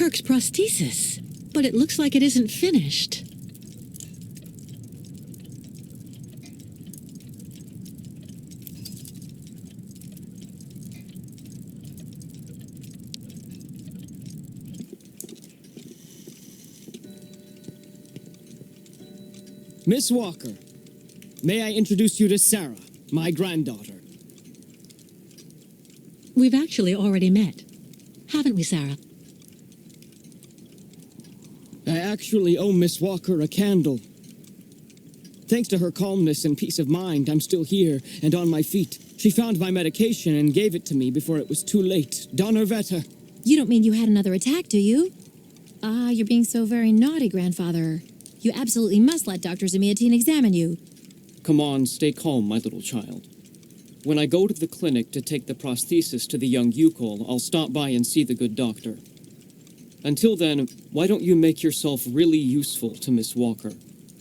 Kirk's prosthesis, but it looks like it isn't finished. Miss Walker, may I introduce you to Sarah, my granddaughter? We've actually already met, haven't we, Sarah? I actually owe Miss Walker a candle. Thanks to her calmness and peace of mind, I'm still here and on my feet. She found my medication and gave it to me before it was too late. Donnerwetter. You don't mean you had another attack, do you? Ah, you're being so very naughty, Grandfather. You absolutely must let Dr. Zamiatine examine you. Come on, stay calm, my little child. When I go to the clinic to take the prosthesis to the young Yukol, I'll stop by and see the good doctor. Until then, why don't you make yourself really useful to Miss Walker?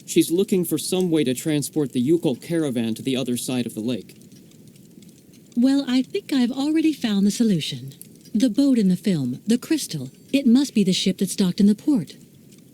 She's looking for some way to transport the Yukol caravan to the other side of the lake. Well, I think I've already found the solution. The boat in the film, the Crystal, it must be the ship that's docked in the port.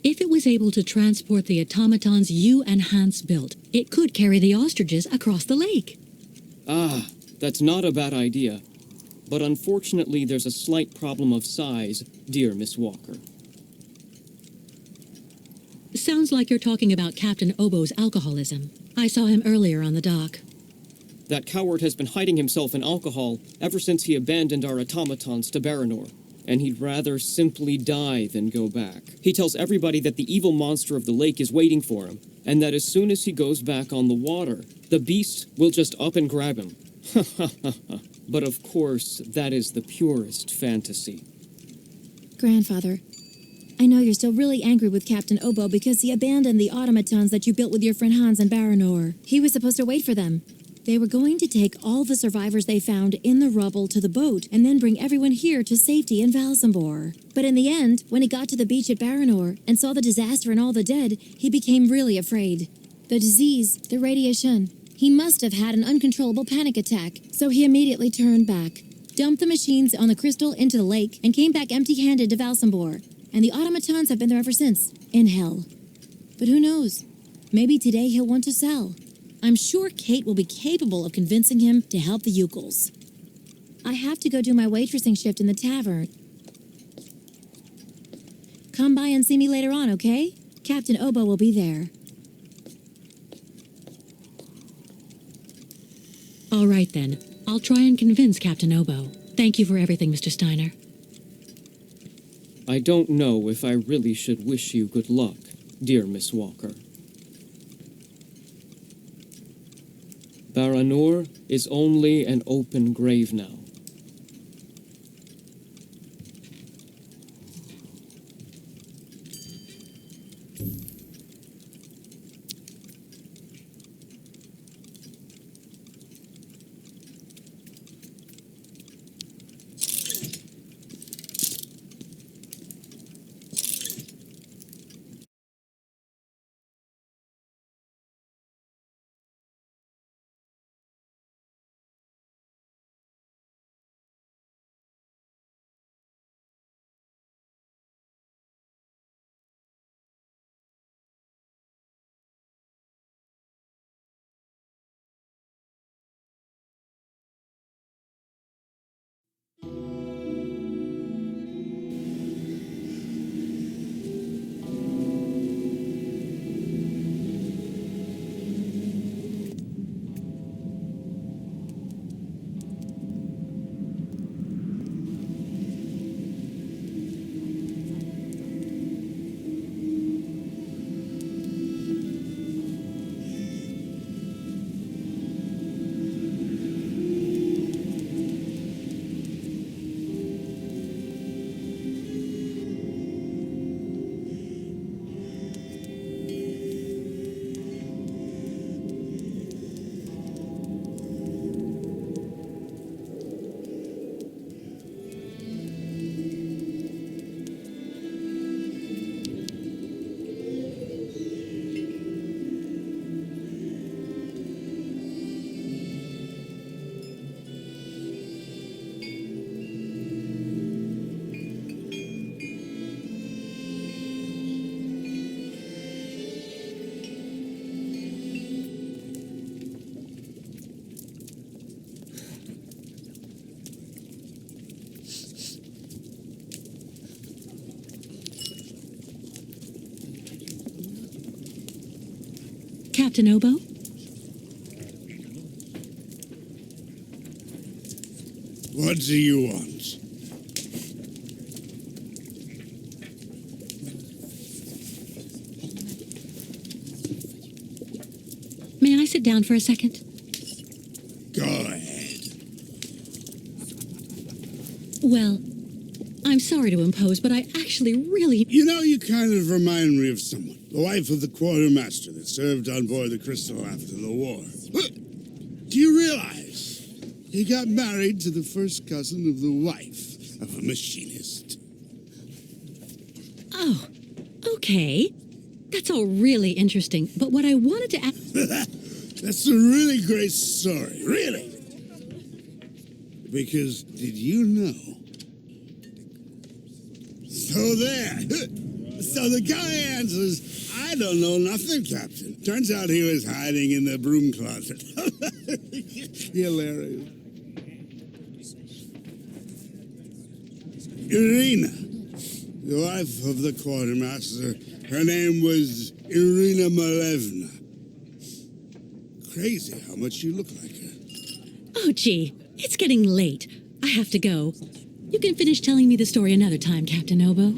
If it was able to transport the automatons you and Hans built, it could carry the ostriches across the lake. Ah, that's not a bad idea. But unfortunately, there's a slight problem of size, dear Miss Walker. Sounds like you're talking about Captain Obo's alcoholism. I saw him earlier on the dock. That coward has been hiding himself in alcohol ever since he abandoned our automatons to Baranor, and he'd rather simply die than go back. He tells everybody that the evil monster of the lake is waiting for him, and that as soon as he goes back on the water, the beast will just up and grab him. But of course, that is the purest fantasy. Grandfather, I know you're still really angry with Captain Obo because he abandoned the automatons that you built with your friend Hans and Baranor. He was supposed to wait for them. They were going to take all the survivors they found in the rubble to the boat and then bring everyone here to safety in Valsambor. But in the end, when he got to the beach at Baranor and saw the disaster and all the dead, he became really afraid. The disease, the radiation. He must have had an uncontrollable panic attack, so he immediately turned back, dumped the machines on the Crystal into the lake, and came back empty-handed to Valsambor. And the automatons have been there ever since, in hell. But who knows? Maybe today he'll want to sell. I'm sure Kate will be capable of convincing him to help the Yukols. I have to go do my waitressing shift in the tavern. Come by and see me later on, okay? Captain Obo will be there. All right, then. I'll try and convince Captain Obo. Thank you for everything, Mr. Steiner. I don't know if I really should wish you good luck, dear Miss Walker. Baranor is only an open grave now. Captain Obo? What do you want? May I sit down for a second? Go ahead. Well, I'm sorry to impose, but I actually really... You know, you kind of remind me of someone. The wife of the quartermaster that served on board the Crystal after the war. Do you realize he got married to the first cousin of the wife of a machinist? Oh, okay. That's all really interesting, but what I wanted to ask... That's a really great story, really. Because did you know? So there. So the guy answers, I don't know nothing, Captain. Turns out he was hiding in the broom closet. Hilarious. Irina, the wife of the quartermaster, her name was Irina Malevna. Crazy how much you look like her. Oh, gee, it's getting late. I have to go. You can finish telling me the story another time, Captain Obo.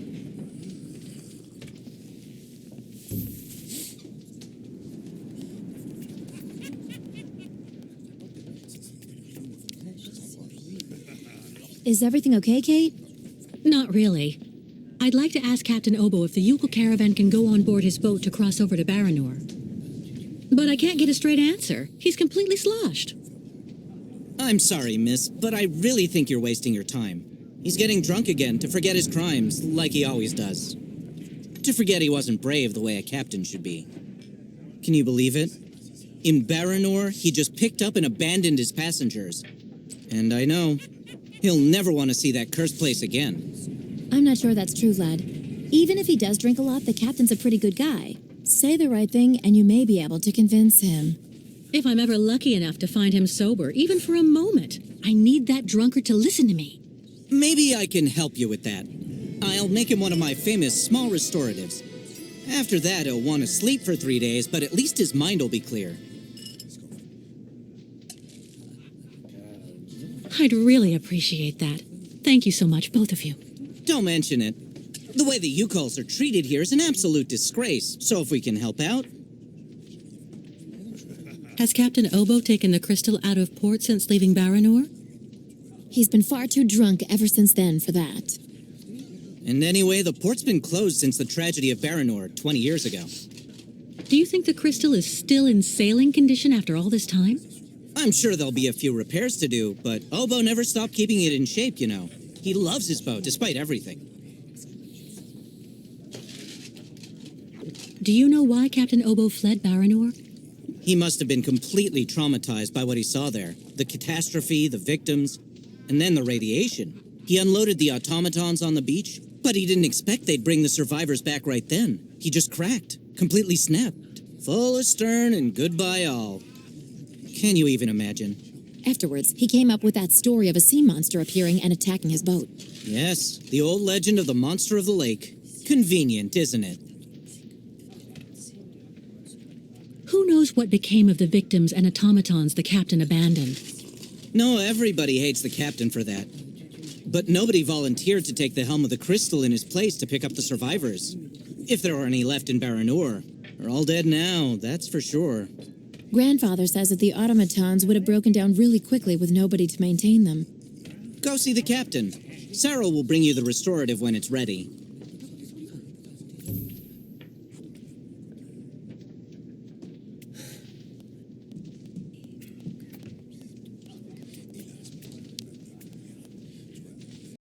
Is everything okay, Kate? Not really. I'd like to ask Captain Obo if the Yukon caravan can go on board his boat to cross over to Baranor. But I can't get a straight answer. He's completely sloshed. I'm sorry, miss, but I really think you're wasting your time. He's getting drunk again to forget his crimes, like he always does. To forget he wasn't brave the way a captain should be. Can you believe it? In Baranor, he just picked up and abandoned his passengers. And I know, he'll never want to see that cursed place again. I'm not sure that's true, lad. Even if he does drink a lot, the captain's a pretty good guy. Say the right thing, and you may be able to convince him. If I'm ever lucky enough to find him sober, even for a moment, I need that drunkard to listen to me. Maybe I can help you with that. I'll make him one of my famous small restoratives. After that, he'll want to sleep for 3 days, but at least his mind will be clear. I'd really appreciate that. Thank you so much, both of you. Don't mention it. The way the Yukols are treated here is an absolute disgrace, so if we can help out... Has Captain Obo taken the crystal out of port since leaving Baranor? He's been far too drunk ever since then for that. And anyway, the port's been closed since the tragedy of Baranor 20 years ago. Do you think the crystal is still in sailing condition after all this time? I'm sure there'll be a few repairs to do, but Obo never stopped keeping it in shape, you know. He loves his boat, despite everything. Do you know why Captain Obo fled Baranor? He must have been completely traumatized by what he saw there. The catastrophe, the victims, and then the radiation. He unloaded the automatons on the beach, but he didn't expect they'd bring the survivors back right then. He just cracked, completely snapped. Full astern and goodbye all. Can you even imagine? Afterwards, he came up with that story of a sea monster appearing and attacking his boat. Yes, the old legend of the monster of the lake. Convenient, isn't it? Who knows what became of the victims and automatons the captain abandoned? No, everybody hates the captain for that. But nobody volunteered to take the helm of the crystal in his place to pick up the survivors. If there are any left in Baranor. They're all dead now, that's for sure. Grandfather says that the automatons would have broken down really quickly with nobody to maintain them. Go see the captain. Sarah will bring you the restorative when it's ready.